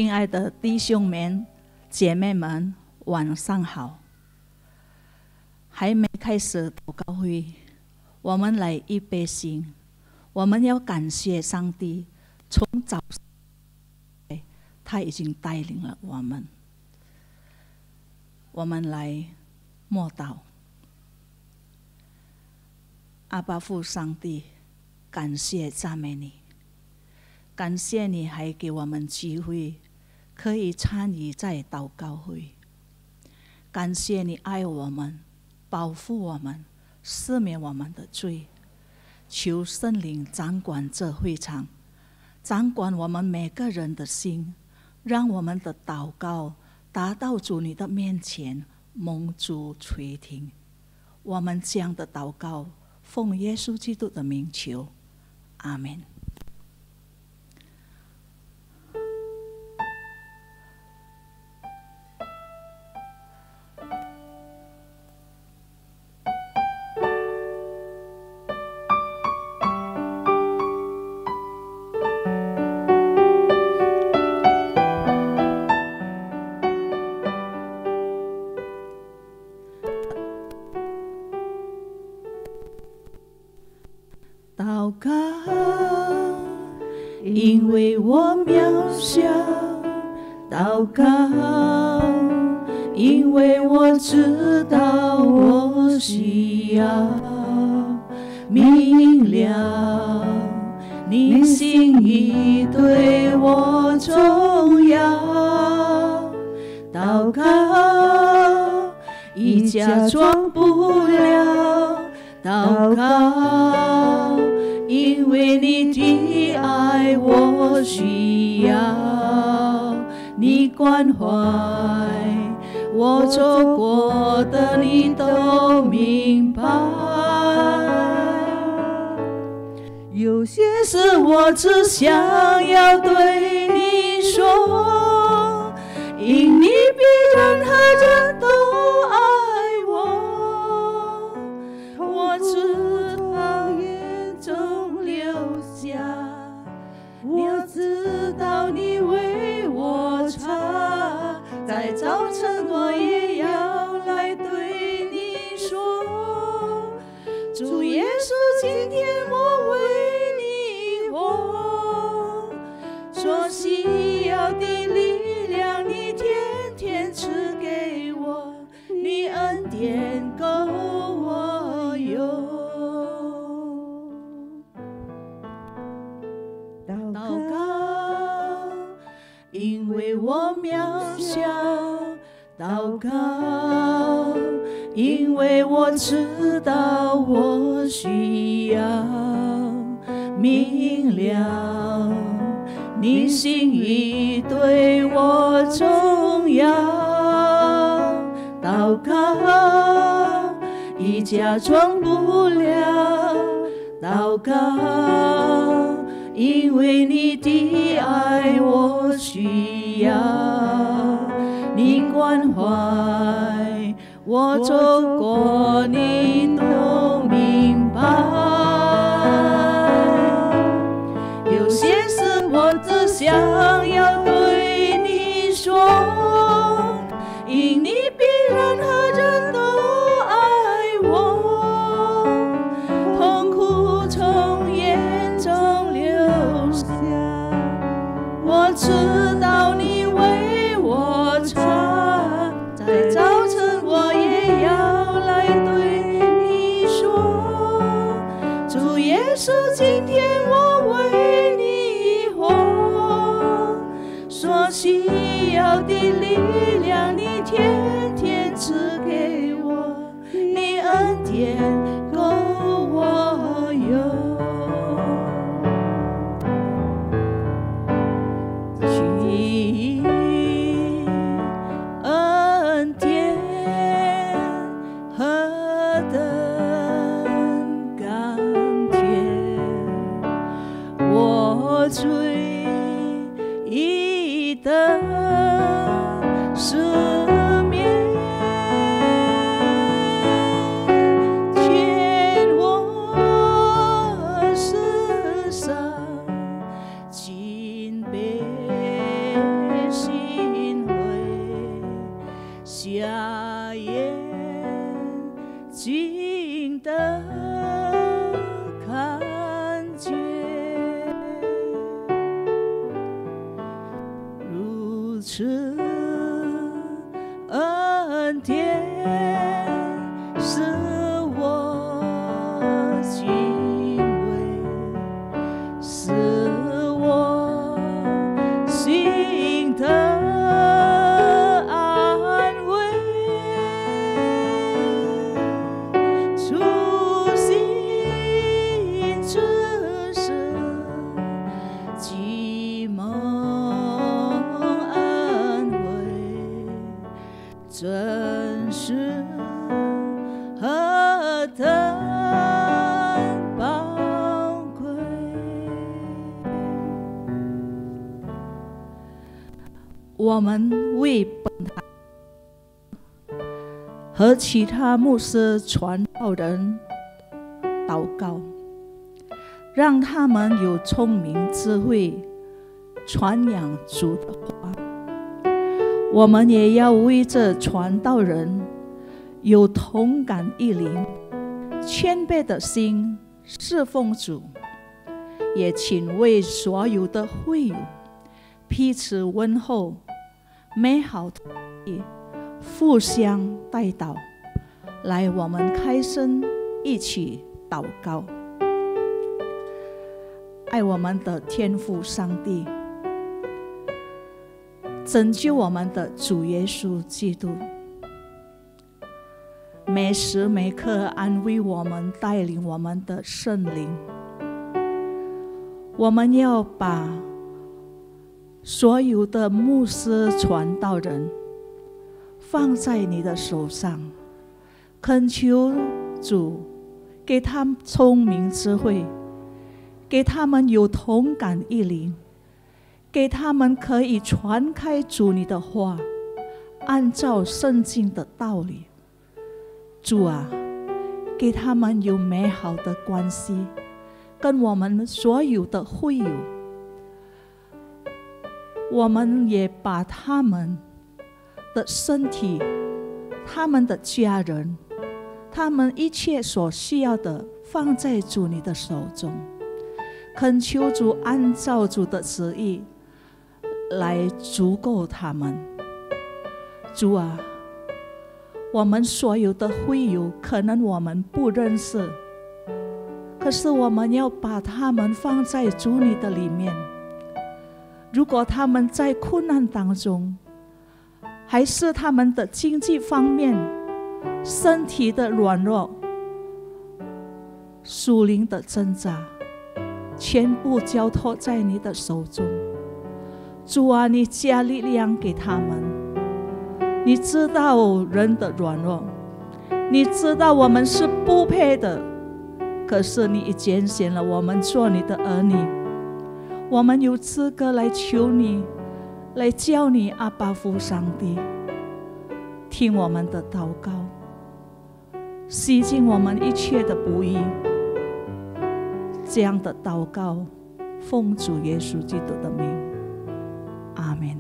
亲爱的弟兄们、姐妹们，晚上好！还没开始祷告会，我们来预备心。我们要感谢上帝，从早上他已经带领了我们。我们来默祷。阿爸父上帝，感谢赞美你，感谢你还给我们机会可以参与在祷告会。感谢你爱我们，保护我们，赦免我们的罪。求圣灵掌管这会场，掌管我们每个人的心，让我们的祷告达到主你的面前，蒙主垂听。我们这样的祷告，奉耶稣基督的名求，阿们。祷告，因为我渺小；祷告，因为我知道我需要明了你心意对我重要。祷告，已假装不了；祷告，因为你的爱我需要你关怀，我走过的你都明白。有些事我只想要对你说，因你比任何人都爱我。我知道眼中流下，我知道你为我擦，在早晨我也要来对你说，主耶稣，今天我为你活，所需要的力量你天天赐给我，你恩典够我用。祷告，因为我渺小；祷告，因为我知道我需要明了你心意对我重要。祷告，已假装不了；祷告，因为你的爱我需要你关怀，我走过你都明白。有些事我只想要对你说，因你比任何人都爱我。痛苦从眼中流下，我知道你为我擦，在早晨我也要来对你说，主耶稣，今天我为你活，所需要的力量你天天赐给我，你恩典够我用。恩典何等甘甜，我最意的赦免，全近的看见，如此恩典使我敬畏，使我心的安慰，初心只是寂寞安慰，真是何等宝贵。我们为本堂和其他牧师传道人祷告，让他们有聪明智慧传扬主的话。我们也要为这传道人有同感一灵、谦卑的心侍奉主，也请为所有的会友彼此问候，美好的互相代祷。来，我们开声一起祷告。爱我们的天父上帝，拯救我们的主耶稣基督，每时每刻安慰我们、带领我们的圣灵。我们要把所有的牧师传道人放在你的手上，恳求主给他们聪明智慧，给他们有同感一灵，给他们可以传开主你的话，按照圣经的道理。主啊，给他们有美好的关系，跟我们所有的会友。我们也把他们的身体、他们的家人、他们一切所需要的放在主你的手中，恳求主按照主的旨意来足够他们。主啊，我们所有的会友可能我们不认识，可是我们要把他们放在主你的里面。如果他们在困难当中，还是他们的经济方面、身体的软弱、属灵的挣扎，全部交托在你的手中。主啊，你加力量给他们。你知道人的软弱，你知道我们是不配的，可是你已拣选了我们做你的儿女，我们有资格来求你，来叫你阿爸父上帝听我们的祷告，洗净我们一切的不义。这样的祷告，奉主耶稣基督的名，阿们。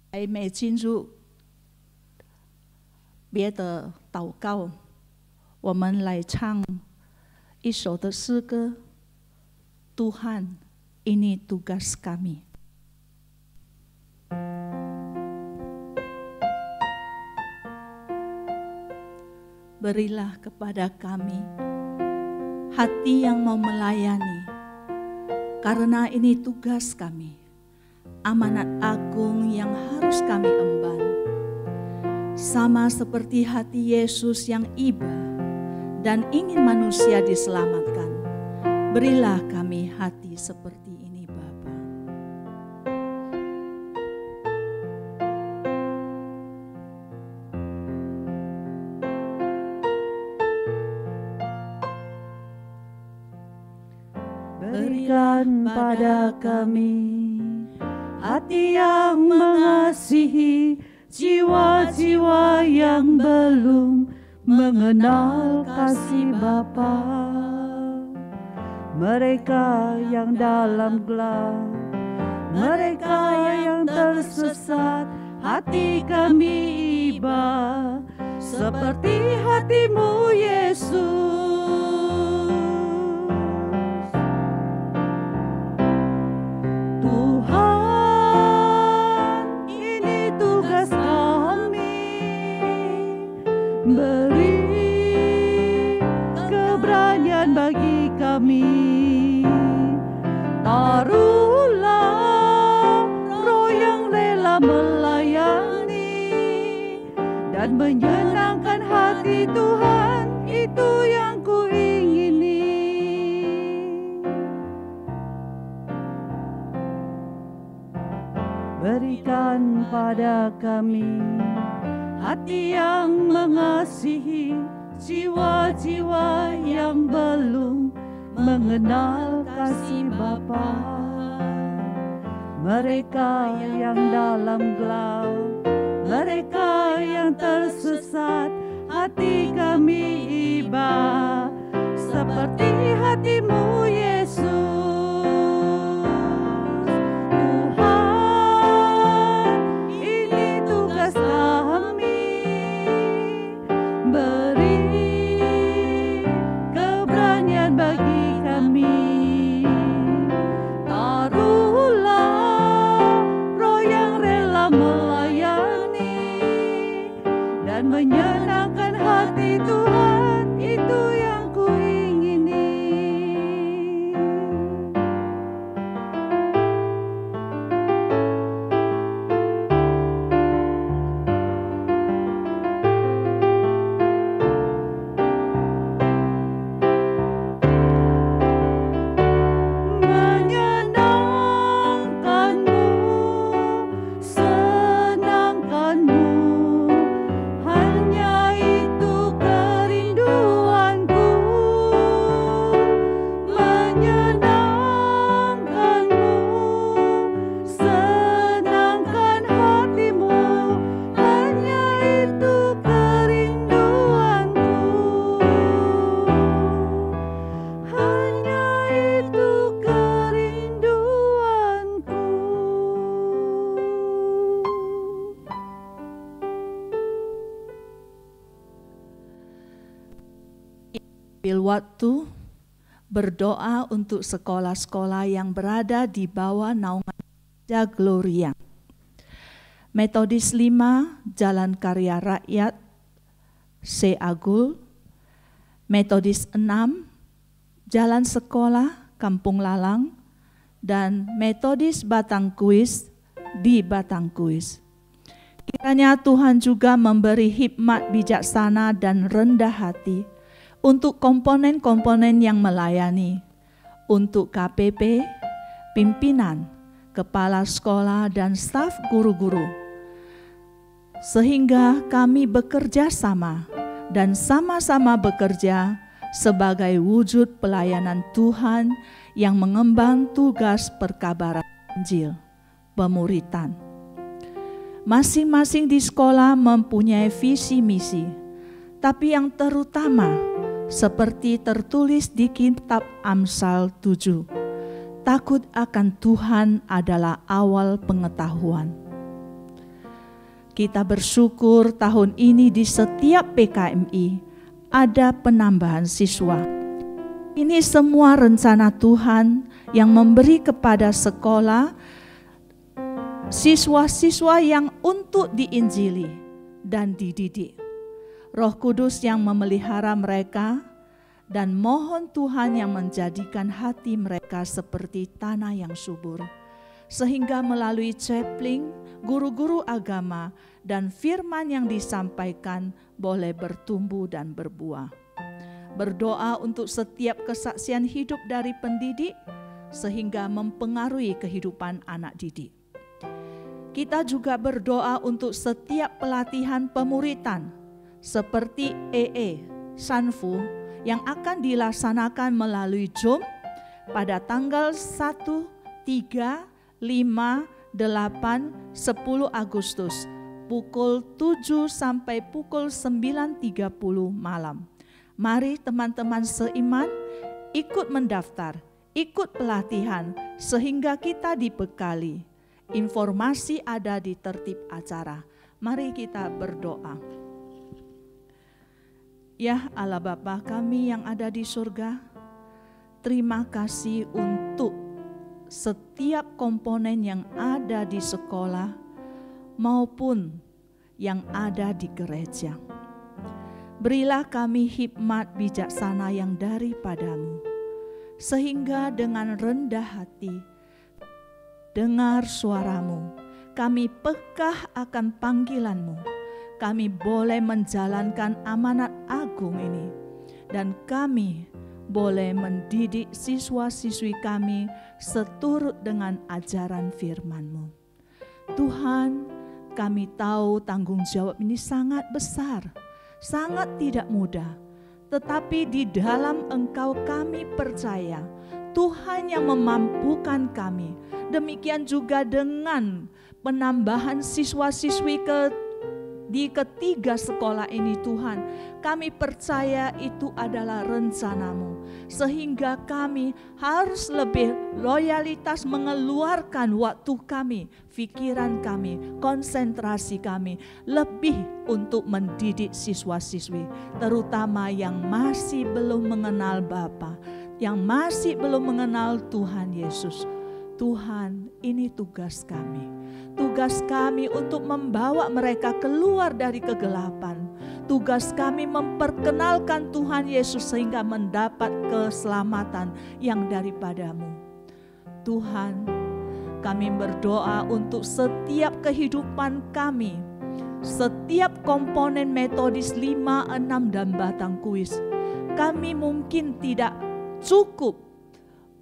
还没进入别的祷告，我们来唱一首的诗歌， Tuhan, ini tugas kami。 Berilah kepada kami hati yang mau melayani, karena ini tugas kami, amanat agung yang harus kami emban. Sama seperti hati Yesus yang iba dan ingin manusia diselamatkan, berilah kami hati seperti ini, Bapa. Berikan pada kami hati yang mengasihi jiwa-jiwa yang belum mengenal kasih Bapa. Mereka yang dalam gelap Mereka yang tersesat, hati kami iba seperti hati-Mu Yesus. Tuhan, ini tugas kami, beri keberanian bagi kami. Taruhlah roh yang rela melayani dan menyenangkan hati Tuhan, itu yang kuingini. Berikan pada kami hati yang mengasihi jiwa-jiwa yang belum mengenal kasih Bapa. Mereka yang dalam gelap, mereka yang tersesat, hati kami iba seperti hati-Mu Yesus. Tuhan, ini tugas kami, beri keberanian bagi kami. Taruhlah roh yang rela melayani dan menyenangkan hati Tuhan, itu yang kuingini. Menyenangkan-Mu, senangkan-Mu, hanya itu kerinduanku. Menyenangkan-Mu, senangkan hati-Mu, hanya itu kerinduanku. Hanya itu kerinduanku. Ambil waktu berdoa untuk sekolah-sekolah yang berada di bawah naungan Gereja Gloria. Metodis 5, Jalan Karya Rakyat, C. Agul. Metodis 6, Jalan Sekolah, Kampung Lalang. Dan Metodis Batangkuis di Batangkuis. Kiranya Tuhan juga memberi hikmat bijaksana dan rendah hati untuk komponen-komponen yang melayani, untuk KPP, pimpinan, kepala sekolah, dan staf guru-guru, sehingga kami bekerja sama dan sama-sama bekerja sebagai wujud pelayanan Tuhan yang mengemban tugas perkabaran Injil, pemuritan. Masing-masing di sekolah mempunyai visi misi, tapi yang terutama seperti tertulis di kitab Amsal 7, takut akan Tuhan adalah awal pengetahuan. Kita bersyukur tahun ini di setiap PKMI ada penambahan siswa. Ini semua rencana Tuhan yang memberi kepada sekolah siswa-siswa yang untuk diinjili dan dididik. Roh Kudus yang memelihara mereka, dan mohon Tuhan yang menjadikan hati mereka seperti tanah yang subur, sehingga melalui cepling, guru-guru agama, dan firman yang disampaikan boleh bertumbuh dan berbuah. Berdoa untuk setiap kesaksian hidup dari pendidik, sehingga mempengaruhi kehidupan anak didik. Kita juga berdoa untuk setiap pelatihan pemuritan, seperti EE, Sanfu, yang akan dilaksanakan melalui Zoom pada tanggal 1, 3, 5, 8, 10 Agustus, pukul 7 sampai pukul 9.30 malam. Mari teman-teman seiman ikut mendaftar, ikut pelatihan sehingga kita dibekali. Informasi ada di tertib acara. Mari kita berdoa. Ya Allah Bapa kami yang ada di surga, terima kasih untuk setiap komponen yang ada di sekolah maupun yang ada di gereja. Berilah kami hikmat bijaksana yang daripadamu, sehingga dengan rendah hati dengar suaramu, kami pekah akan panggilanmu, kami boleh menjalankan amanat agung ini, dan kami boleh mendidik siswa-siswi kami seturut dengan ajaran firman-Mu. Tuhan, kami tahu tanggung jawab ini sangat besar, sangat tidak mudah, tetapi di dalam Engkau kami percaya, Tuhan yang memampukan kami. Demikian juga dengan penambahan siswa-siswi di ketiga sekolah ini Tuhan, kami percaya itu adalah rencana-Mu, sehingga kami harus lebih loyalitas mengeluarkan waktu kami, pikiran kami, konsentrasi kami, lebih untuk mendidik siswa-siswi, terutama yang masih belum mengenal Bapa, yang masih belum mengenal Tuhan Yesus. Tuhan, ini tugas kami. Tugas kami untuk membawa mereka keluar dari kegelapan. Tugas kami memperkenalkan Tuhan Yesus sehingga mendapat keselamatan yang daripadamu. Tuhan, kami berdoa untuk setiap kehidupan kami, setiap komponen metodis 5, 6 dan batang kuis. Kami mungkin tidak cukup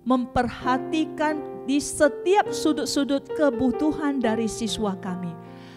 memperhatikan di setiap sudut-sudut kebutuhan dari siswa kami.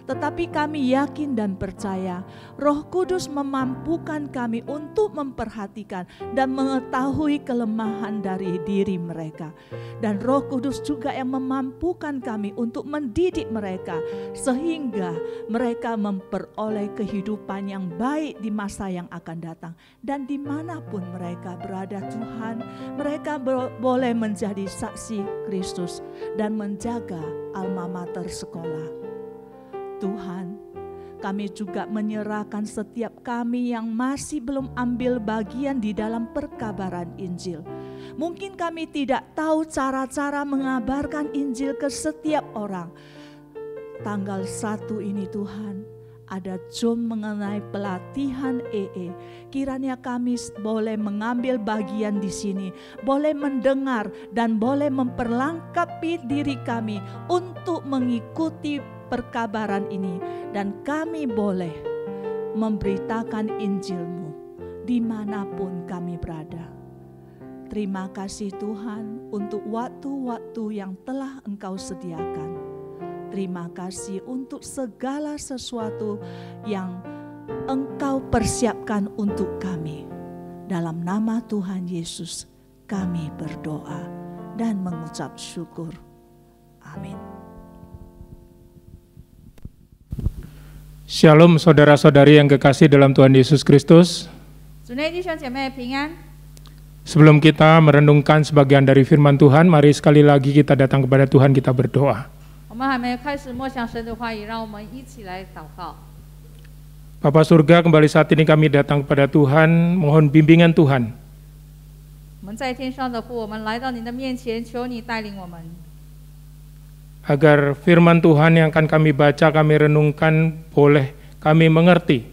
Tetapi kami yakin dan percaya Roh Kudus memampukan kami untuk memperhatikan dan mengetahui kelemahan dari diri mereka. Dan Roh Kudus juga yang memampukan kami untuk mendidik mereka sehingga mereka memperoleh kehidupan yang baik di masa yang akan datang. Dan dimanapun mereka berada Tuhan, mereka boleh menjadi saksi Kristus dan menjaga alma mater sekolah. Tuhan, kami juga menyerahkan setiap kami yang masih belum ambil bagian di dalam perkabaran Injil. Mungkin kami tidak tahu cara-cara mengabarkan Injil ke setiap orang. Tanggal 1 ini Tuhan, ada Zoom mengenai pelatihan EE. Kiranya kami boleh mengambil bagian di sini, boleh mendengar dan boleh memperlengkapi diri kami untuk mengikuti perkabaran ini, dan kami boleh memberitakan Injil-Mu dimanapun kami berada. Terima kasih Tuhan untuk waktu-waktu yang telah Engkau sediakan. Terima kasih untuk segala sesuatu yang Engkau persiapkan untuk kami. Dalam nama Tuhan Yesus kami berdoa dan mengucap syukur. Amin. Shalom saudara-saudari yang kekasih dalam Tuhan Yesus Kristus. Sebelum kita merenungkan sebagian dari firman Tuhan, mari sekali lagi kita datang kepada Tuhan, kita berdoa. Bapa surga, kembali saat ini kami datang kepada Tuhan, mohon bimbingan Tuhan. Agar firman Tuhan yang akan kami baca, kami renungkan, boleh kami mengerti.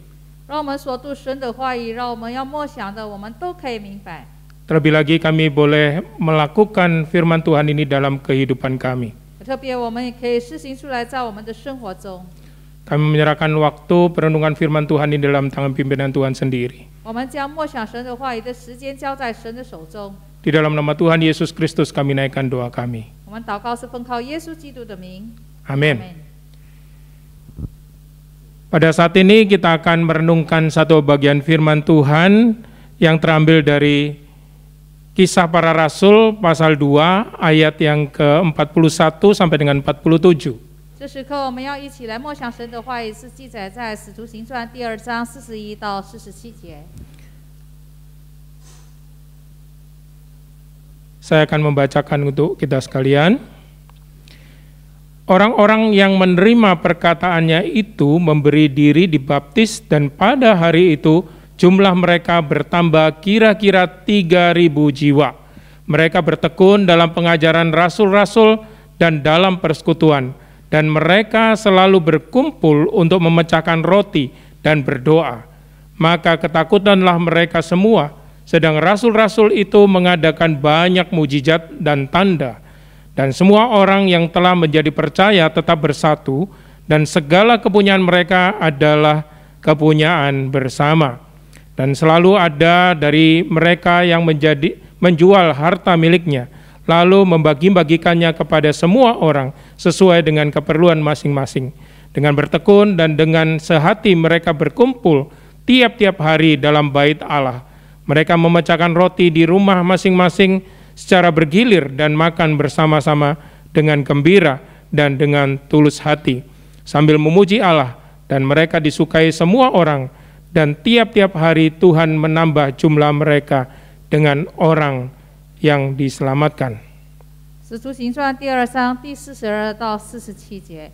Terlebih lagi kami boleh melakukan firman Tuhan ini dalam kehidupan kami. Kami menyerahkan waktu perenungan firman Tuhan ini dalam tangan pimpinan Tuhan sendiri. Di dalam nama Tuhan Yesus Kristus kami naikkan doa kami. Amin. Pada saat ini kita akan merenungkan satu bagian firman Tuhan yang terambil dari Kisah Para Rasul pasal 2 ayat yang ke-41 sampai dengan 47. 这时刻我们要一起来默想神的话语，是记载在使徒行传第2章41到47节。Saya akan membacakan untuk kita sekalian. Orang-orang yang menerima perkataannya itu memberi diri dibaptis, dan pada hari itu jumlah mereka bertambah kira-kira 3.000 jiwa. Mereka bertekun dalam pengajaran rasul-rasul dan dalam persekutuan, dan mereka selalu berkumpul untuk memecahkan roti dan berdoa. Maka ketakutanlah mereka semua, sedang rasul-rasul itu mengadakan banyak mujizat dan tanda. Dan semua orang yang telah menjadi percaya tetap bersatu, dan segala kepunyaan mereka adalah kepunyaan bersama. Dan selalu ada dari mereka yang menjual harta miliknya, lalu membagi-bagikannya kepada semua orang sesuai dengan keperluan masing-masing. Dengan bertekun dan dengan sehati mereka berkumpul tiap-tiap hari dalam bait Allah. Mereka memecahkan roti di rumah masing-masing secara bergilir dan makan bersama-sama dengan gembira dan dengan tulus hati, sambil memuji Allah, dan mereka disukai semua orang, dan tiap-tiap hari Tuhan menambah jumlah mereka dengan orang yang diselamatkan. 使徒行传第2章第42到47节，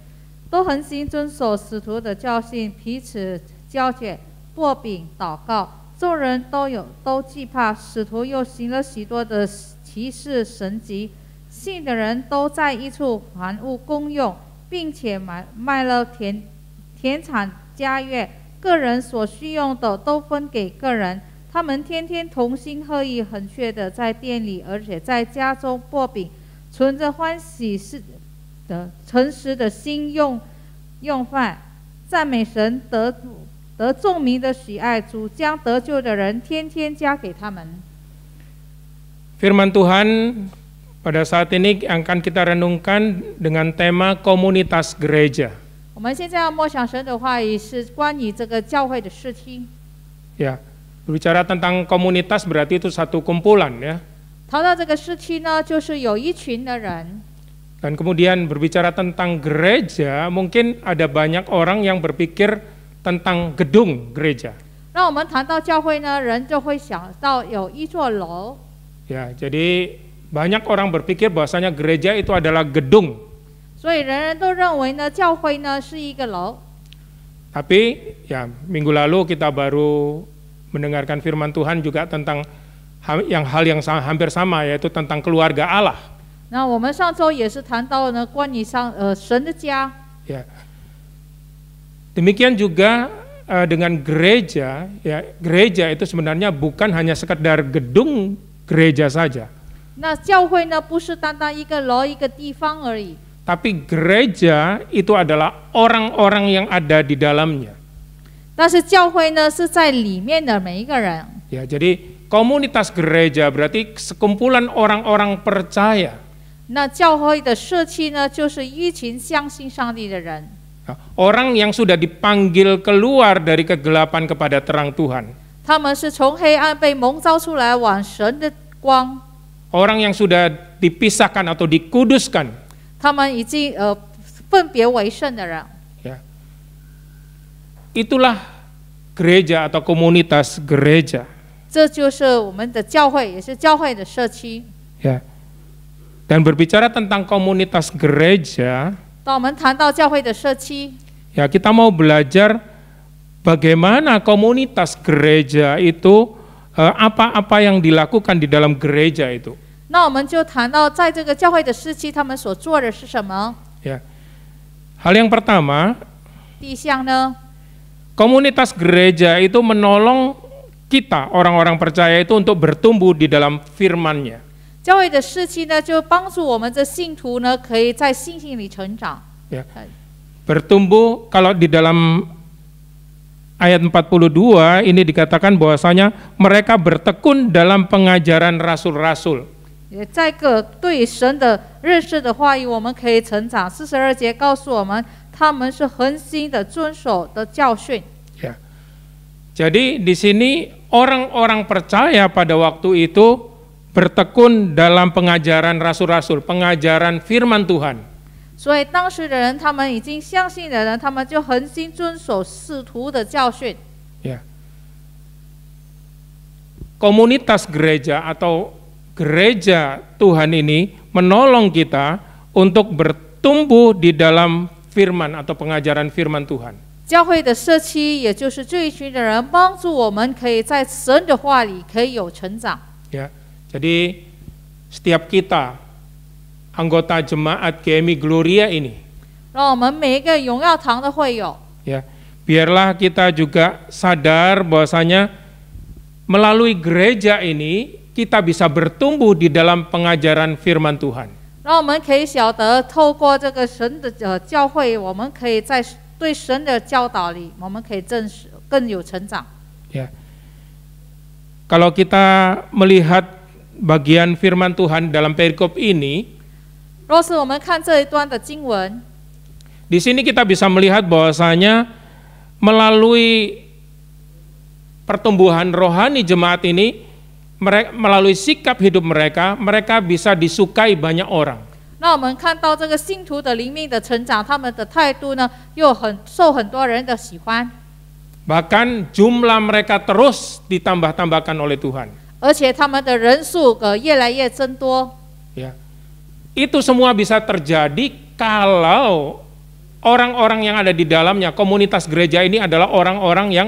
都恒心遵守使徒的教训，彼此交卷、擘饼、祷告。众人都惧怕，使徒又行了许多的奇事神迹，信的人都在一处凡物公用，并且卖了田产家业，个人所需用的都分给个人。他们天天同心合意，恒切的在店里，而且在家中擘饼，存着欢喜的诚实的心用饭，赞美神，得众民的喜爱，主将得救的人天天加给他们。 Firman Tuhan pada saat ini akan kita renungkan dengan tema komunitas gereja. 我们现在要默想神的话语，是关于这个教会的事情。 Ya, berbicara tentang komunitas berarti itu satu kumpulan ya. 谈到这个事情呢，就是有一群的人。 Dan kemudian berbicara tentang gereja, mungkin ada banyak orang yang berpikir tentang gedung gereja. 那我们谈到教会呢，人就会想到有一座楼。 Ya, jadi banyak orang berpikir bahwasanya gereja itu adalah gedung. 所以人人都认为呢，教会呢是一个楼。 Tapi ya minggu lalu kita baru mendengarkan firman Tuhan juga tentang hal yang hampir sama, yaitu tentang keluarga Allah. 那我们上周也是谈到呢，关于神的家。 Ya. Demikian juga dengan gereja, ya gereja itu sebenarnya bukan hanya sekedar gedung gereja saja. 那教会呢，不是单单一个楼一个地方而已。 Tapi gereja itu adalah orang-orang yang ada di dalamnya. 但是教会呢，是在里面的每一个人。 Ya, jadi komunitas gereja berarti sekumpulan orang-orang percaya. 那教会的社区呢，就是一群相信上帝的人。 Orang yang sudah dipanggil keluar dari kegelapan kepada terang Tuhan. 他们是从黑暗被蒙召出来，往神的光。 Orang yang sudah dipisahkan atau dikuduskan. 他们已经分别为圣的人。 Ya. Itulah gereja atau komunitas gereja. 这就是我们的教会，也是教会的社区。 Ya. Dan berbicara tentang komunitas gereja, 当我们谈到教会的社区， ya kita mau belajar bagaimana komunitas gereja itu, apa-apa yang dilakukan di dalam gereja itu. 那我们就谈到在这个教会的社区，他们所做的是什么？ Ya. Hal yang pertama, 第一项呢， komunitas gereja itu menolong kita orang-orang percaya itu untuk bertumbuh di dalam firman-Nya. 教会的社区呢，就帮助我们这信徒呢，可以在信心里成长。 Ya. Bertumbuh, kalau di dalam ayat 42 ini dikatakan bahwasanya mereka bertekun dalam pengajaran rasul-rasul. 也在个对神的认识的话语，我们可以成长。42节告诉我们，他们是恒心的遵守的教训。 Ya. Jadi di sini orang-orang percaya pada waktu itu bertekun dalam pengajaran rasul-rasul, pengajaran firman Tuhan. 所以当时的人，他们已经相信的人，他们就恒心遵守使徒的教训。 Ya. Komunitas gereja atau gereja Tuhan ini menolong kita untuk bertumbuh di dalam firman atau pengajaran firman Tuhan. 教会的社区，也就是这一群的人，帮助我们可以在神的话里可以有成长。 Ya, jadi setiap kita anggota jemaat GMI Gloria ini, 让我们每一个荣耀堂的会友， ya, biarlah kita juga sadar bahwasanya melalui gereja ini kita bisa bertumbuh di dalam pengajaran firman Tuhan. 让我们可以晓得，透过这个神的教会，我们可以在对神的教导里，我们可以更有成长。 Ya. Kalau kita melihat bagian firman Tuhan dalam perikop ini, 若是我们看这一段的经文， di sini kita bisa melihat bahwasanya melalui pertumbuhan rohani jemaat ini, melalui sikap hidup mereka, mereka bisa disukai banyak orang. 那我们看到这个信徒的灵命的成长，他们的态度呢，又受很多人的喜欢， Bahkan jumlah mereka terus ditambah-tambahkan oleh Tuhan. 而且他们的人数越来越增多。 Ya. Itu semua bisa terjadi kalau orang-orang yang ada di dalamnya, komunitas gereja ini adalah orang-orang yang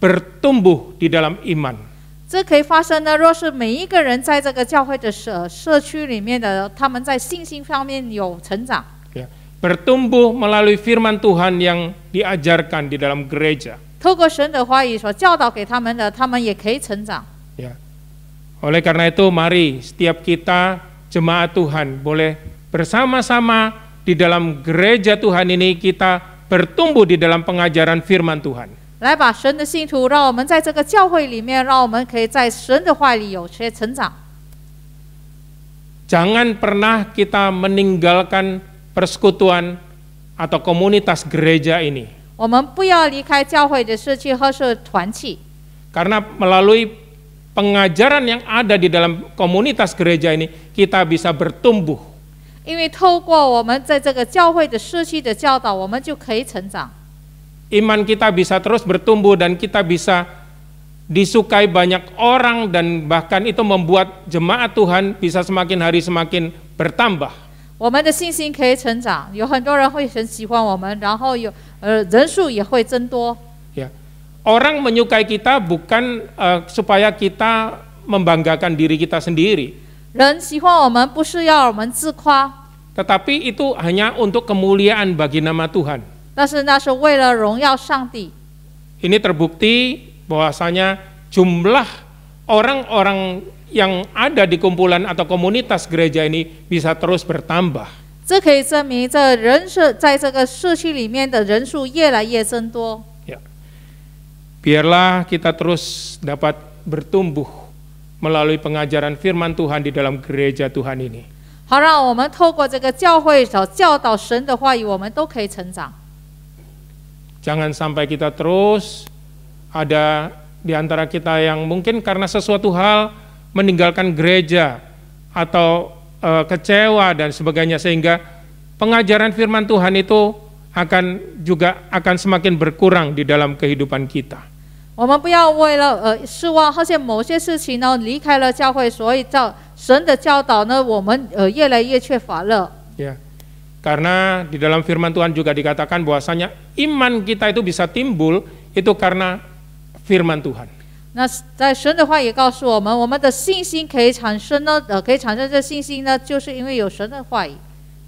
bertumbuh di dalam iman. 这可以发生呢，若是每一个人在这个教会的社区里面的，他们在信心方面有成长， Ya. Bertumbuh melalui firman Tuhan yang diajarkan di dalam gereja. 透过神的话语所教导给他们的，他们也可以成长。 Ya. Oleh karena itu, mari setiap kita jemaat Tuhan boleh bersama-sama di dalam gereja Tuhan ini kita bertumbuh di dalam pengajaran firman Tuhan. 来把神的信徒，让我们在这个教会里面，让我们可以在神的话里有些成长。 Jangan pernah kita meninggalkan persekutuan atau komunitas gereja ini. 我们不要离开教会的社区或是团契， Karena melalui pengajaran yang ada di dalam komunitas gereja ini, kita bisa bertumbuh. 因为透过我们在这个教会的社区的教导，我们就可以成长。 Iman kita bisa terus bertumbuh dan kita bisa disukai banyak orang dan bahkan itu membuat jemaat Tuhan bisa semakin hari semakin bertambah. 我们的信心可以成长，有很多人会很喜欢我们，然后人数也会增多。 Ya. Orang menyukai kita bukan supaya kita membanggakan diri kita sendiri, 人喜欢我们不是要我们自夸， tetapi itu hanya untuk kemuliaan bagi nama Tuhan. 但是那是为了荣耀上帝。 Ini terbukti bahwasanya jumlah orang-orang yang ada di kumpulan atau komunitas gereja ini bisa terus bertambah. 这可以证明，这人是在这个社区里面的人数越来越增多。 Ya. Biarlah kita terus dapat bertumbuh melalui pengajaran firman Tuhan di dalam gereja Tuhan ini. 好，让我们透过这个教会所教导神的话语，我们都可以成长。 Jangan sampai kita terus ada di antara kita yang mungkin karena sesuatu hal meninggalkan gereja atau kecewa dan sebagainya, sehingga pengajaran firman Tuhan itu akan semakin berkurang di dalam kehidupan kita. 我们不要为了失望，而且某些事情呢离开了教会，所以神的教导呢，我们越来越缺乏了。 Ya. Karena di dalam firman Tuhan juga dikatakan bahwasanya iman kita itu bisa timbul itu karena firman Tuhan. 那在神的话也告诉我们，我们的信心可以产生呢，可以产生这信心呢，就是因为有神的话语。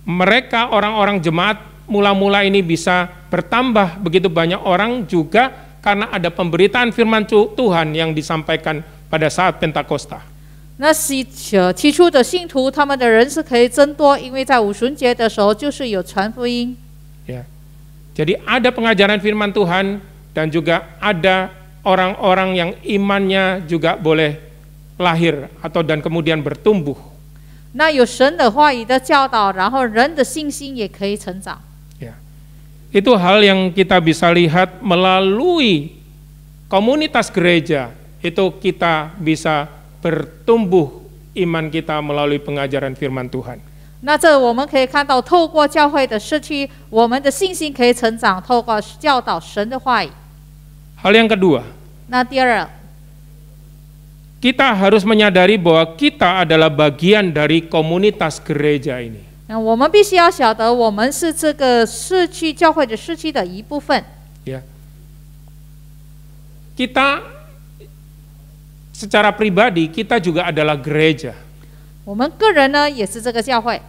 Mereka orang-orang jemaat mula-mula ini bisa bertambah begitu banyak orang juga karena ada pemberitaan firman Tuhan yang disampaikan pada saat Pentakosta. 那起初的信徒，他们的人是可以增多，因为在五旬节的时候就是有传福音。 Ya. Jadi ada pengajaran firman Tuhan dan juga ada orang-orang yang imannya juga boleh lahir atau dan kemudian bertumbuh. 那有神的话语的教导，然后人的信心也可以成长。 Ya. Itu hal yang kita bisa lihat melalui komunitas gereja, itu kita bisa bertumbuh iman kita melalui pengajaran firman Tuhan. 那这我们可以看到，透过教会的社区，我们的信心可以成长，透过教导神的话语。 Hal yang kedua, 那第二， kita harus menyadari bahwa kita adalah bagian dari komunitas gereja ini. 那我们必须要晓得，我们是这个社区教会的社区的一部分。 Ya. Kita secara pribadi kita juga adalah gereja. 我们个人呢也是这个教会，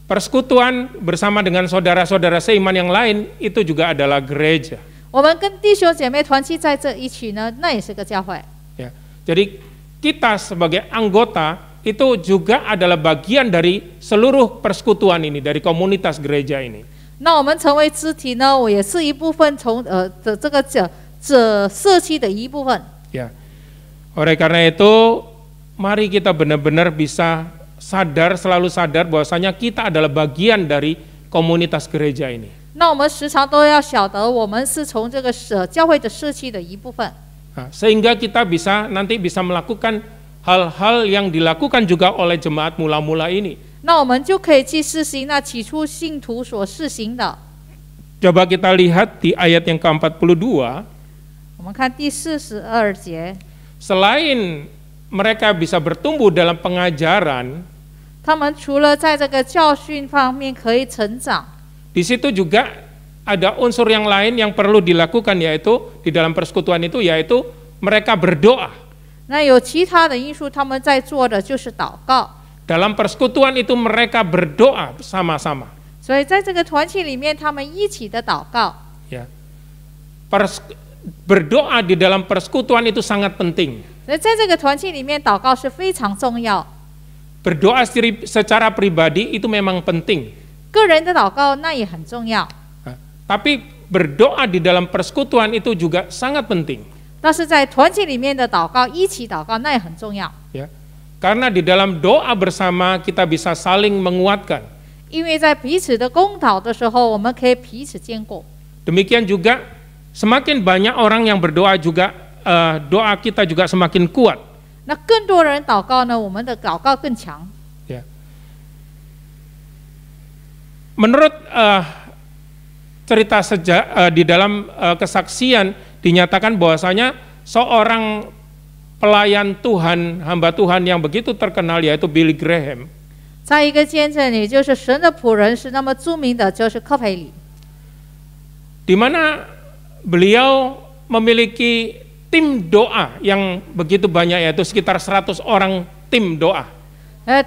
Persekutuan bersama dengan saudara-saudara seiman yang lain itu juga adalah gereja. 我们跟弟兄姐妹团契在这一起呢，那也是个教会。 Ya. Jadi kita sebagai anggota itu juga adalah bagian dari seluruh persekutuan ini, dari komunitas gereja ini. 那我们成为肢体呢，我也是一部分这社区的一部分。 Ya. Oleh karena itu, mari kita benar-benar bisa selalu sadar bahwasanya kita adalah bagian dari komunitas gereja ini. 那我们时常都要晓得，我们是从这个教会的社区的一部分。 Nah, sehingga kita nanti bisa melakukan hal-hal yang dilakukan juga oleh jemaat mula-mula ini. 那我们就可以去施行那起初信徒所施行的。 Coba kita lihat di ayat yang ke-42. 我们看第42节， Selain mereka bisa bertumbuh dalam pengajaran, 他们除了在这个教训方面可以成长， di situ juga ada unsur yang lain yang perlu dilakukan, yaitu di dalam persekutuan itu, yaitu mereka berdoa. 那有其他的因素，他们在做的就是祷告。 Dalam persekutuan itu mereka berdoa sama-sama. 所以在这个团契里面，他们一起的祷告。 Ya. Berdoa di dalam persekutuan itu sangat penting. 所以在这个团契里面，祷告是非常重要。 Berdoa secara pribadi itu memang penting. 个人的祷告那也很重要， Tapi berdoa di dalam persekutuan itu juga sangat penting. 但是在团契里面的祷告，一起祷告那也很重要。 Ya. Karena di dalam doa bersama kita bisa saling menguatkan. 因为在彼此的公祷的时候，我们可以彼此坚固。 Demikian juga semakin banyak orang yang berdoa juga doa kita juga semakin kuat. 那更多人祷告呢，我们的祷告更强。 Ya. Menurut cerita di dalam kesaksian dinyatakan bahwasanya seorang pelayan Tuhan, hamba Tuhan yang begitu terkenal yaitu Billy Graham. 在一个见证里，就是神的仆人是那么著名的，就是柯培里， di mana beliau memiliki tim doa yang begitu banyak, yaitu sekitar 100 orang tim doa.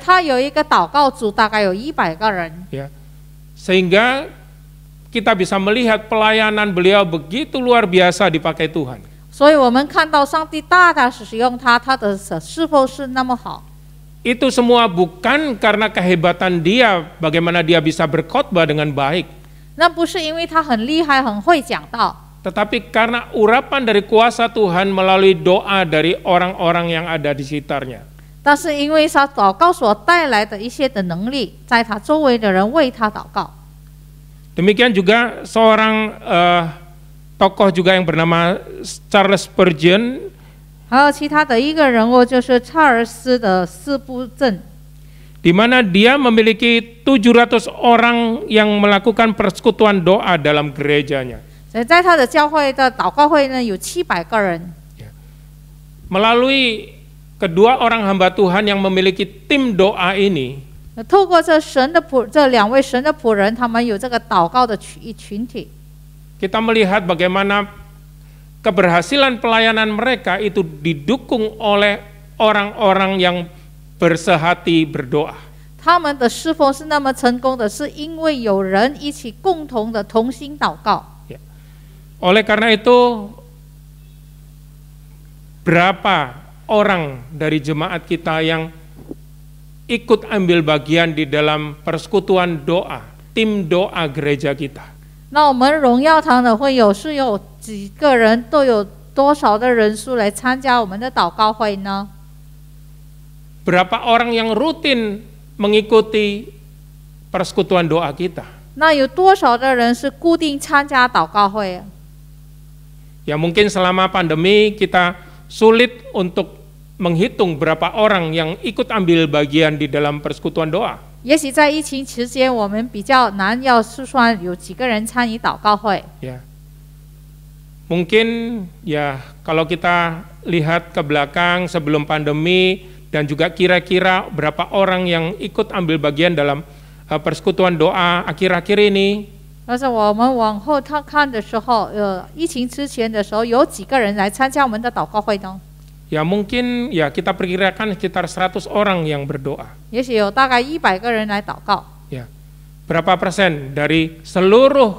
他有一个祷告组，大概有100个人。 Ya. Sehingga kita bisa melihat pelayanan beliau begitu luar biasa dipakai Tuhan. 所以我们看到上帝大大使用他，他的侍奉是那么好。 Itu semua bukan karena kehebatan dia, bagaimana dia bisa berkhotbah dengan baik, 那不是因为他很厉害、很会讲道， tetapi karena urapan dari kuasa Tuhan melalui doa dari orang-orang yang ada di sekitarnya. 但是因为他祷告所带来的一些的能力，在他周围的人为他祷告。 Demikian juga seorang tokoh juga yang bernama Charles Spurgeon. 还有其他的一个人物，就是查尔斯的斯布镇， di mana dia memiliki 700 orang yang melakukan persekutuan doa dalam gerejanya. 所以在他的教会的祷告会呢，有700个人。 Melalui kedua orang hamba Tuhan yang memiliki tim doa ini, 透过这2位神的仆人，他们有这个祷告的群体， kita melihat bagaimana keberhasilan pelayanan mereka itu didukung oleh orang-orang yang bersehati berdoa. 他们的侍奉是那么成功的，是因为有人一起共同的同心祷告。 Oleh karena itu, berapa orang dari jemaat kita yang ikut ambil bagian di dalam persekutuan doa, tim doa gereja kita? 那我们荣耀堂的会友是有几个人，都有多少的人数来参加我们的祷告会呢？ Berapa orang yang rutin mengikuti persekutuan doa kita? 那有多少的人是固定参加祷告会？ Ya mungkin selama pandemi kita sulit untuk menghitung berapa orang yang ikut ambil bagian di dalam persekutuan doa. 也许在疫情期间，我们比较难要数算有几个人参与祷告会。 Ya. Mungkin ya kalau kita lihat ke belakang sebelum pandemi dan juga kira-kira berapa orang yang ikut ambil bagian dalam persekutuan doa akhir-akhir ini. 但是我们往后看的时候，疫情之前的时候，有几个人来参加我们的祷告会呢？ Ya mungkin ya kita perkirakan sekitar 100 orang yang berdoa. 也许有大概100个人来祷告。 Ya. Berapa persen dari seluruh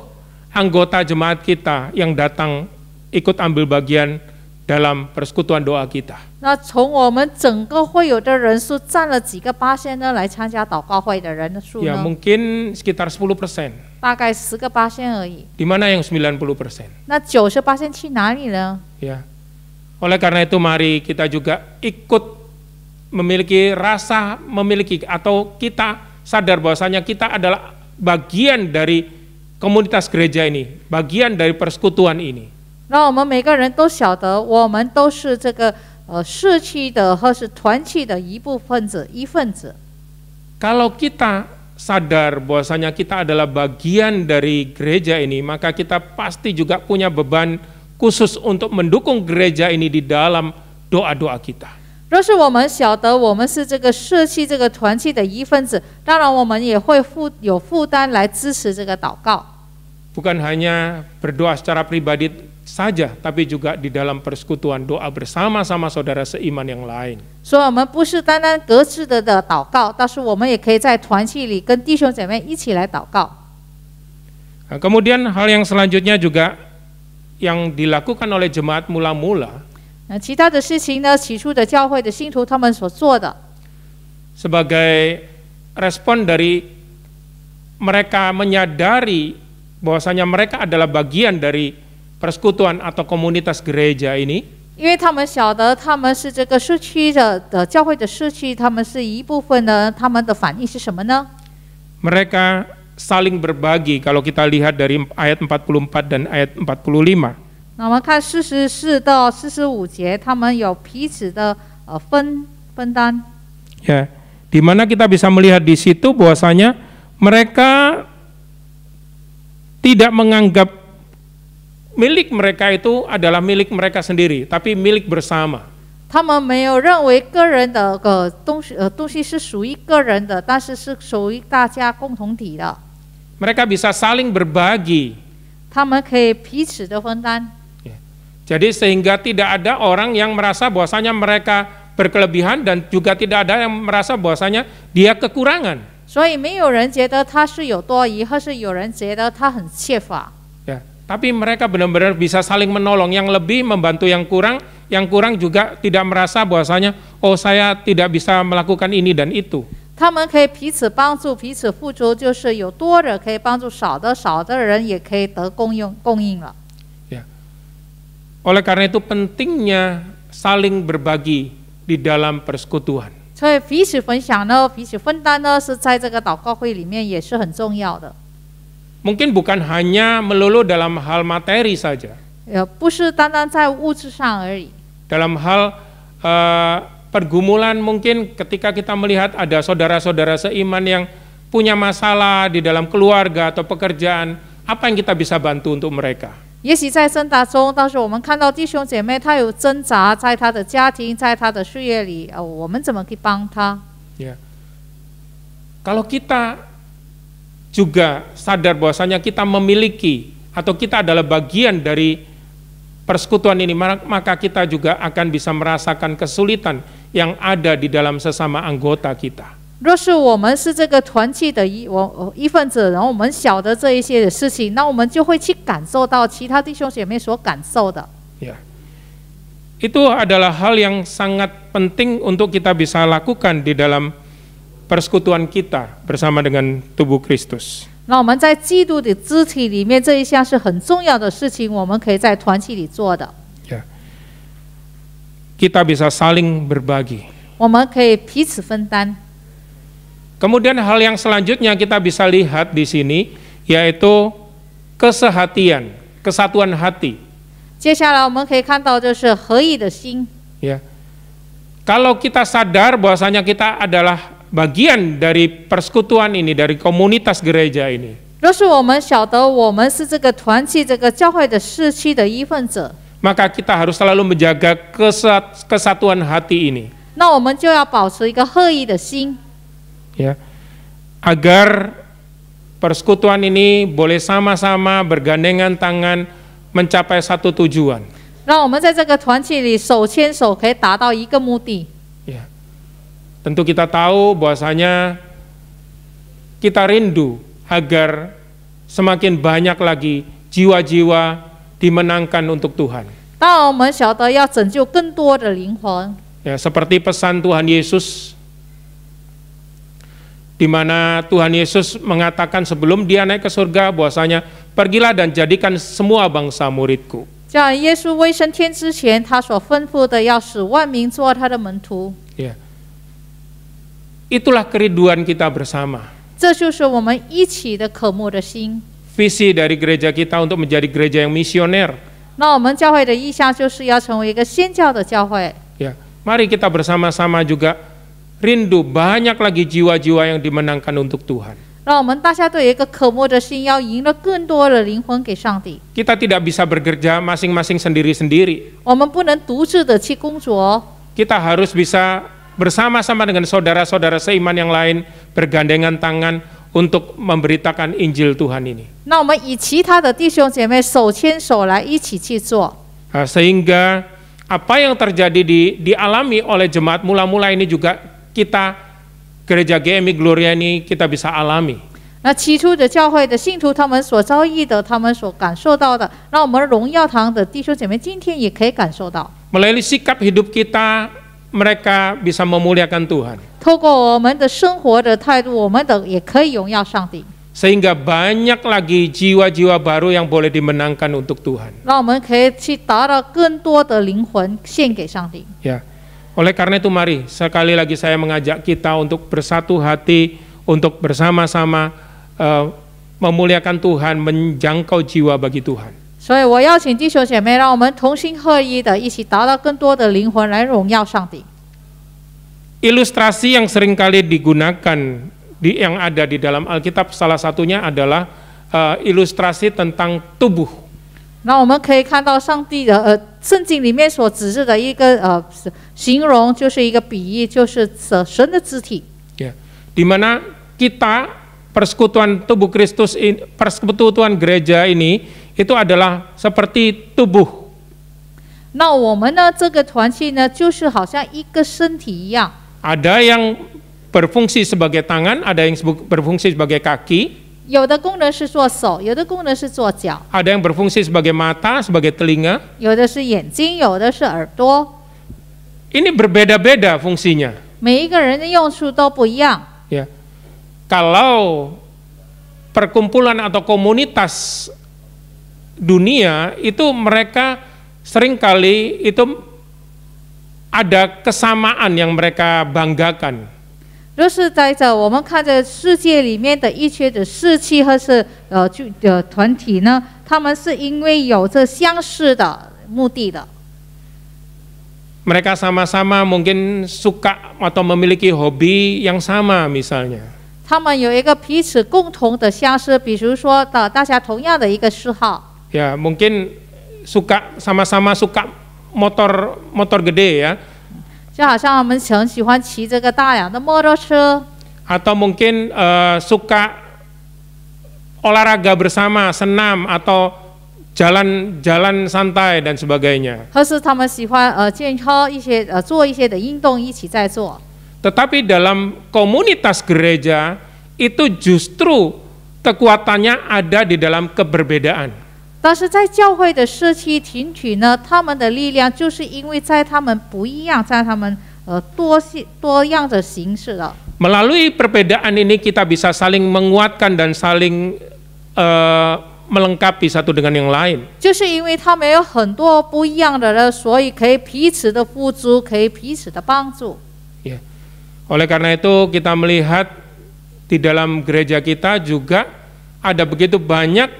anggota jemaat kita yang datang ikut ambil bagian dalam persekutuan doa kita? 那从我们整个会友的人数占了几个%呢？来参加祷告会的人的数 Ya 呢？ mungkin sekitar 10%. 大概10个%而已。 Di mana yang 90%? 那90%去哪里呢？ Ya. Oleh karena itu mari kita juga ikut memiliki rasa memiliki atau kita sadar bahwasanya kita adalah bagian dari komunitas gereja ini, bagian dari persekutuan ini. 让我们每个人都晓得，我们都是这个社区的或是团契的一份子。 Kalau kita sadar bahwasanya kita adalah bagian dari gereja ini, maka kita pasti juga punya beban khusus untuk mendukung gereja ini di dalam doa-doa kita. 若是我们晓得我们是这个社区这个团契的一份子，当然我们也会有负担来支持这个祷告。 Bukan hanya berdoa secara pribadi saja, tapi juga di dalam persekutuan doa bersama-sama saudara seiman yang lain. 所以我们不是单单各自的祷告，但是我们也可以在团契里跟弟兄姐妹一起来祷告。 Nah, kemudian hal yang selanjutnya juga yang dilakukan oleh jemaat mula-mula 其他的事情呢，起初的教会的信徒他们所做的， sebagai respon dari mereka menyadari bahwasanya mereka adalah bagian dari persekutuan atau komunitas gereja ini. 因为他们晓得他们是这个社区的教会的社区，他们是一部分呢，他们的反应是什么呢？ Mereka saling berbagi kalau kita lihat dari ayat 44 dan ayat 45. 那我们看44到45节，他们有彼此的分担。 Ya, di mana kita bisa melihat di situ bahwasanya mereka tidak menganggap milik mereka itu adalah milik mereka sendiri, tapi milik bersama. 他们没有认为个人的东西是属于个人的，但是是属于大家共同体的。 Mereka bisa saling berbagi. 他们可以彼此的分担。 Jadi sehingga tidak ada orang yang merasa bahwasanya mereka berkelebihan dan juga tidak ada yang merasa bahwasanya dia kekurangan. 所以没有人觉得他是有多余，或是有人觉得他很缺乏。 Ya, tapi mereka benar-benar bisa saling menolong, yang lebih membantu yang kurang juga tidak merasa bahwasanya oh saya tidak bisa melakukan ini dan itu. 他们可以彼此帮助，彼此付出，就是有多的可以帮助少的，少的人也可以得供应了。 Oleh karena itu pentingnya saling berbagi di dalam persekutuan. 所以彼此分享呢，彼此分担呢，是在这个祷告会里面也是很重要的。 Mungkin bukan hanya melulu dalam hal materi saja. 不是单单在物质上而已。 Dalam hal pergumulan mungkin ketika kita melihat ada saudara-saudara seiman yang punya masalah di dalam keluarga atau pekerjaan, apa yang kita bisa bantu untuk mereka? 也许在挣扎中，当时我们看到弟兄姐妹他有挣扎，在他的家庭，在他的事业里，我们怎么可以帮他？ Ya. Kalau kita juga sadar bahwasanya kita memiliki atau kita adalah bagian dari persekutuan ini, maka kita juga akan bisa merasakan kesulitan yang ada di dalam sesama anggota kita. 若是我们是这个团契的一份子，然后我们晓得这一些的事情，那我们就会去感受到其他弟兄姐妹所感受的。 Ya. Itu adalah hal yang sangat penting untuk kita bisa lakukan di dalam persekutuan kita bersama dengan tubuh Kristus. 那我们在基督的肢体里面，这一项是很重要的事情，我们可以在团契里做的。 Ya. Kita bisa saling berbagi. 我们可以彼此分担。 Kemudian hal yang selanjutnya kita bisa lihat di sini yaitu kesehatian, kesatuan hati. 接下来我们可以看到就是合一的心。 Ya. Kalau kita sadar bahwasanya kita adalah bagian dari persekutuan ini, dari komunitas gereja ini. 若是我们晓得我们是这个团契、这个教会的士气的一份子， maka kita harus selalu menjaga kesatuan hati ini. 那我们就要保持一个合一的心， Ya, agar persekutuan ini boleh sama-sama bergandengan tangan mencapai satu tujuan. 让我们在这个团契里手牵手，可以达到一个目的。 Ya, tentu kita tahu bahwasanya kita rindu agar semakin banyak lagi jiwa-jiwa dimenangkan untuk Tuhan. 当然，我们晓得要拯救更多的灵魂， Ya, seperti pesan Tuhan Yesus, di mana Tuhan Yesus mengatakan sebelum dia naik ke surga bahwasanya pergilah dan jadikan semua bangsa muridku. 就像耶稣未升天之前，他所吩咐的，要使万民做他的门徒。 Ya, itulah kerinduan kita bersama. 这就是我们一起的渴慕的心。 Visi dari gereja kita untuk menjadi gereja yang misioner. 那我们教会的意向就是要成为一个宣教的教会。 Ya, mari kita bersama-sama juga rindu banyak lagi jiwa-jiwa yang dimenangkan untuk Tuhan. 让我们大家都有一个渴慕的心，要赢了更多的灵魂给上帝。 Kita tidak bisa bekerja masing-masing sendiri-sendiri. 我们不能独自的去工作， Kita harus bisa bersama-sama dengan saudara-saudara seiman yang lain bergandengan tangan untuk memberitakan Injil Tuhan ini. 那我们以其他的弟兄姐妹手牵手来一起去做， Sehingga apa yang terjadi dialami oleh jemaat mula-mula ini juga kita gereja GMI Gloria ini kita bisa alami. 那起初的教会的信徒，他们所遭遇的，他们所感受到的，让我们荣耀堂的弟兄姐妹今天也可以感受到。 Melalui sikap hidup kita, mereka bisa memuliakan Tuhan. 透过我们的生活的态度，我们的也可以荣耀上帝， Sehingga banyak lagi jiwa-jiwa baru yang boleh dimenangkan untuk Tuhan. 让我们可以去达到更多的灵魂献给上帝。 Ya, oleh karena itu mari sekali lagi saya mengajak kita untuk bersatu hati, untuk bersama-sama memuliakan Tuhan, menjangkau jiwa bagi Tuhan. 所以我邀请弟兄姐妹，让我们同心合一的，一起达到更多的灵魂来荣耀上帝。 Ilustrasi yang seringkali digunakan yang ada di dalam Alkitab salah satunya adalah ilustrasi tentang tubuh. 那我们可以看到上帝的圣经里面所指示的一个形容，就是一个比喻，就是神的肢体。 Ya, di mana kita persekutuan tubuh Kristus, persekutuan gereja ini itu adalah seperti tubuh. 那我们呢，这个团契呢，就是好像一个身体一样。 Ada yang berfungsi sebagai tangan, ada yang berfungsi sebagai kaki, 有的功能是做手，有的功能是做脚， ada yang berfungsi sebagai mata, sebagai telinga. 有的是眼睛，有的是耳朵。 Ini berbeda-beda fungsinya. 每一个人的用处都不一样。 Ya, kalau perkumpulan atau komunitas dunia itu mereka seringkali itu ada kesamaan yang mereka banggakan. 若是在这我们看着世界里面的一些的士气或是团体呢，他们是因为有着相似的目的的。 Mereka sama-sama mungkin suka atau memiliki hobi yang sama misalnya. 他们有一个彼此共同的相似，比如说大家同样的一个嗜好。 Ya, mungkin sama-sama suka motor gede ya. 就好像我们很喜欢骑这个大辆的摩托车， Atau mungkin suka olahraga bersama, senam atau jalan santai dan sebagainya. 或是他们喜欢健康一些做一些的运动一起在做。 Tetapi dalam komunitas gereja itu justru kekuatannya ada di dalam keberbedaan. 但是在教会的社区群体呢，他们的力量就是因为在他们不一样，在他们多样的形式了。 Melalui perbedaan ini kita bisa saling menguatkan dan saling melengkapi satu dengan yang lain. 就是因为他们有很多不一样的人，所以可以彼此的付出，可以彼此的帮助。 Ya. Oleh karena itu kita melihat di dalam gereja kita juga ada begitu banyak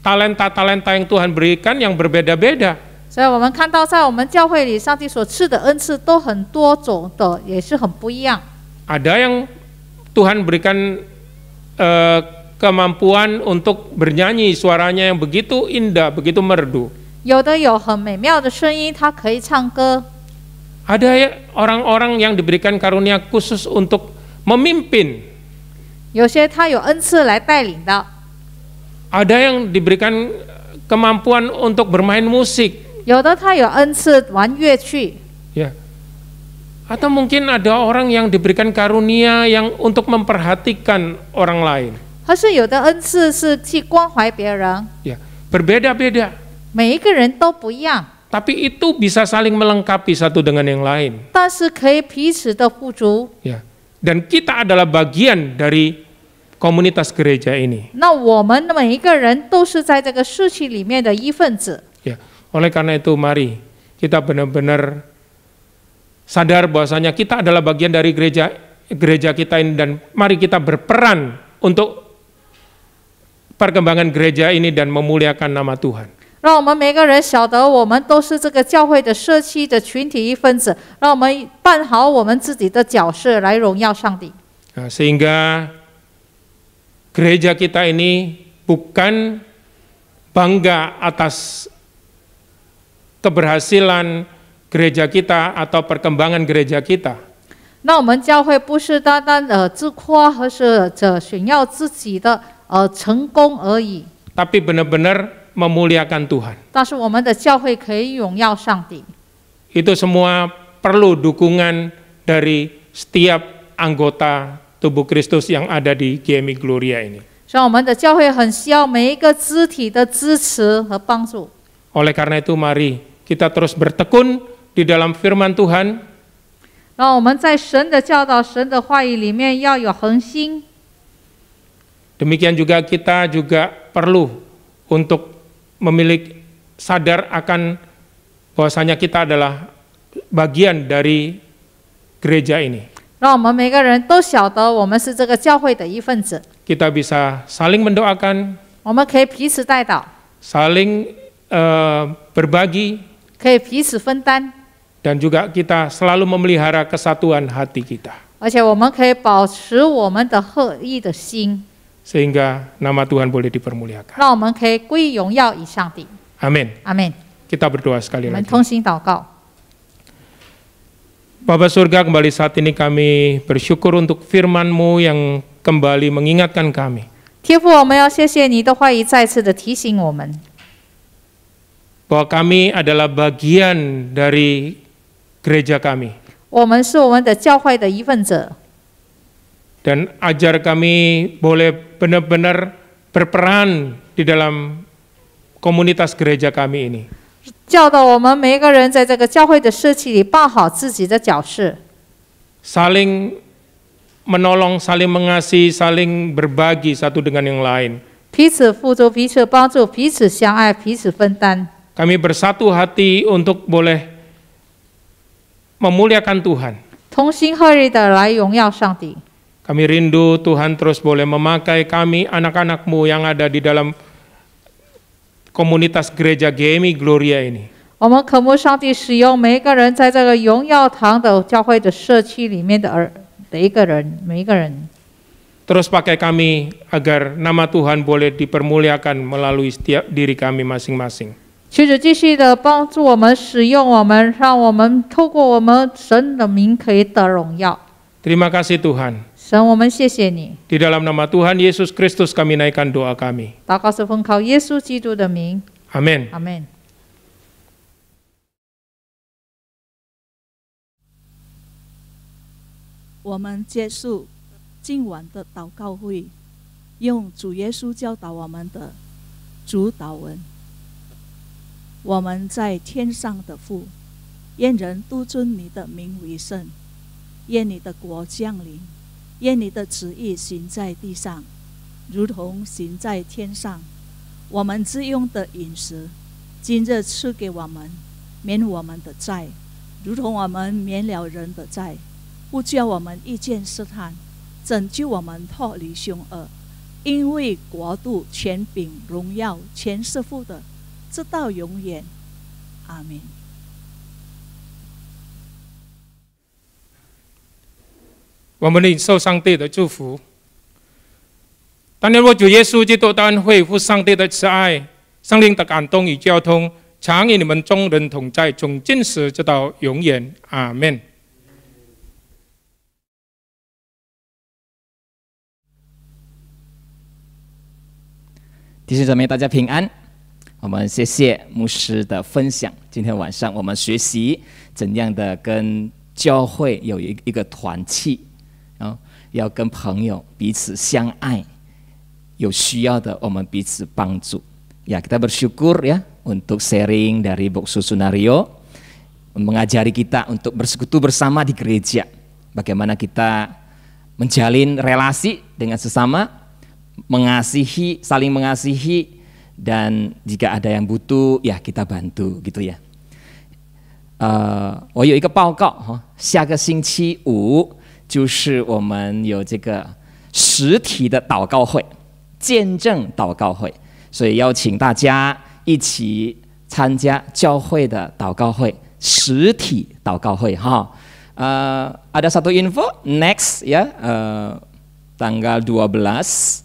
talenta-talenta yang Tuhan berikan yang berbeda-beda. 所以我们看到在我们教会里，上帝所赐的恩赐都很多种的，也是很不一样。 Ada yang Tuhan berikan kemampuan untuk bernyanyi, suaranya yang begitu indah, begitu merdu. 有的有很美妙的声音，他可以唱歌。 Ada orang-orang yang diberikan karunia khusus untuk memimpin. 有些他有恩赐来带领的， Ada yang diberikan kemampuan untuk bermain musik. 有的他有恩赐玩乐器， Ya. Atau mungkin ada orang yang diberikan karunia yang untuk memperhatikan orang lain. 或是有的恩赐是去关怀别人。 Ya, berbeda-beda. 每一个人都不一样， Tapi itu bisa saling melengkapi satu dengan yang lain. 但是可以彼此的富足。 Ya. Dan kita adalah bagian dari komunitas gereja ini. 那我们每一个人都是在这个社区里面的一份子。 Ya. Oleh karena itu mari kita benar-benar sadar bahwasanya kita adalah bagian dari gereja kita ini, dan mari kita berperan untuk perkembangan gereja ini dan memuliakan nama Tuhan. 让我们每个人晓得，我们都是这个教会的社区的群体一份子。让我们办好我们自己的角色，来荣耀上帝。 Nah, sehingga gereja kita ini bukan bangga atas keberhasilan gereja kita atau perkembangan gereja kita. 那我们教会不是单单自夸，或是炫耀自己的成功而已， Tapi benar-benar memuliakan Tuhan. 但是我们的教会可以荣耀上帝。 Itu semua perlu dukungan dari setiap anggota tubuh Kristus yang ada di GMI Gloria ini. 所以我们的教会很需要每一个肢体的支持和帮助。 Oleh karena itu mari kita terus bertekun di dalam firman Tuhan. 让我们在神的教导、神的话语里面要有恒心。 Demikian juga kita juga perlu untuk memiliki sadar akan bahwasanya kita adalah bagian dari gereja ini. 让我们每个人都晓得，我们是这个教会的一份子。 Kita bisa saling mendoakan, 我们可以彼此代祷， saling berbagi, 可以彼此分担， dan juga kita selalu memelihara kesatuan hati kita. 而且我们可以保持我们的合一的心， Sehingga nama Tuhan boleh dipermuliakan. 让我们可以归荣耀以上帝。 Amin. 阿门。 Kita berdoa sekali 我们 lagi. 同心祷告。 Bapa surga, kembali saat ini kami bersyukur untuk firman-Mu yang kembali mengingatkan kami 天父，我们要谢谢你的话语再次的提醒我们， bahwa kami adalah bagian dari gereja kami. 我们是我们的教会的一份子， Dan ajar kami boleh benar-benar berperan di dalam komunitas gereja kami ini. 教导我们每一个人在这个教会的社区里办好自己的角色， Saling menolong, saling mengasihi, saling berbagi satu dengan yang lain. 彼此付出、彼此帮助、彼此相爱、彼此分担。 Kami bersatu hati untuk boleh memuliakan Tuhan. 同心合意的来荣耀上帝。 Kami rindu Tuhan terus boleh memakai kami, anak-anak-Mu yang ada di dalam komunitas gereja GMI Gloria ini. 我们渴慕上帝使用每一个人在这个荣耀堂的教会的社区里面的一个人，每一个人。 Terus pakai kami agar nama Tuhan boleh dipermuliakan melalui setiap diri kami masing-masing. 求主继续的帮助我们，使用我们，让我们透过我们神的名可以得荣耀。 Terima kasih Tuhan. 神，我们谢谢你。 Di dalam nama Tuhan Yesus Kristus kami naikkan doa kami. 祷告是奉靠耶稣基督的名， Amin. 阿门。我们结束今晚的祷告会，用主耶稣教导我们的主祷文。我们在天上的父，愿人都尊你的名为圣，愿你的国降临，愿你的旨意行在地上，如同行在天上。我们自用的饮食，今日赐给我们，免我们的债，如同我们免了人的债。不叫我们遇见试探，拯救我们脱离凶恶。因为国度、权柄、荣耀，全是父的，直到永远。阿门。我们领受上帝的祝福。但愿我主耶稣基督的恩惠、父上帝的慈爱、圣灵的感动与交通，常与你们众人同在，从今时直到永远。阿们。弟兄姊妹，大家平安。我们谢谢牧师的分享。今天晚上我们学习怎样的跟教会有一个团契，要跟朋友彼此相爱，有需要的我们彼此帮助。Ya, kita bersyukur ya untuk sharing dari Bu Susunario mengajari kita untuk bersekutu bersama di gereja. Bagaimana kita menjalin relasi dengan sesama, mengasihi, saling mengasihi, dan jika ada yang butuh ya kita bantu gitu ya. 我有一个报告哈，下个星期五就是我们有这个实体的祷告会，见证祷告会，所以邀请大家一起参加教会的祷告会，实体祷告会哈。Ada satu info next ya, tanggal 12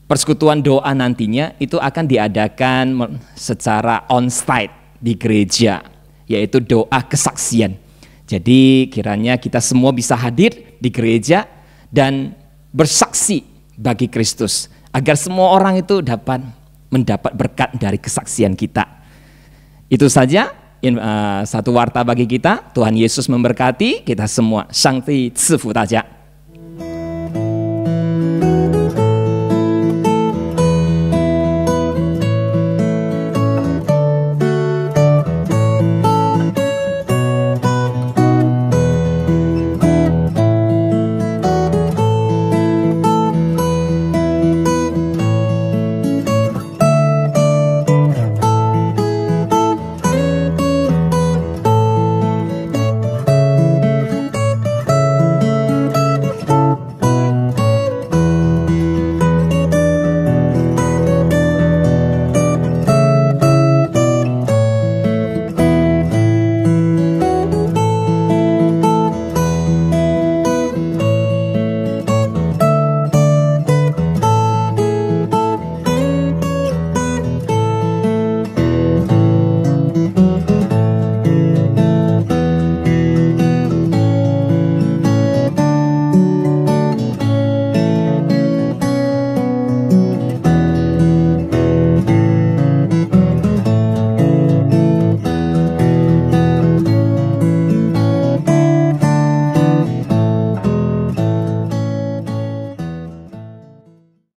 persekutuan doa nantinya itu akan diadakan secara on-site di gereja, yaitu doa kesaksian. Jadi kiranya kita semua bisa hadir di gereja dan bersaksi bagi Kristus, agar semua orang itu dapat mendapat berkat dari kesaksian kita. Itu saja satu warta bagi kita. Tuhan Yesus memberkati kita semua. 上帝赐福大家。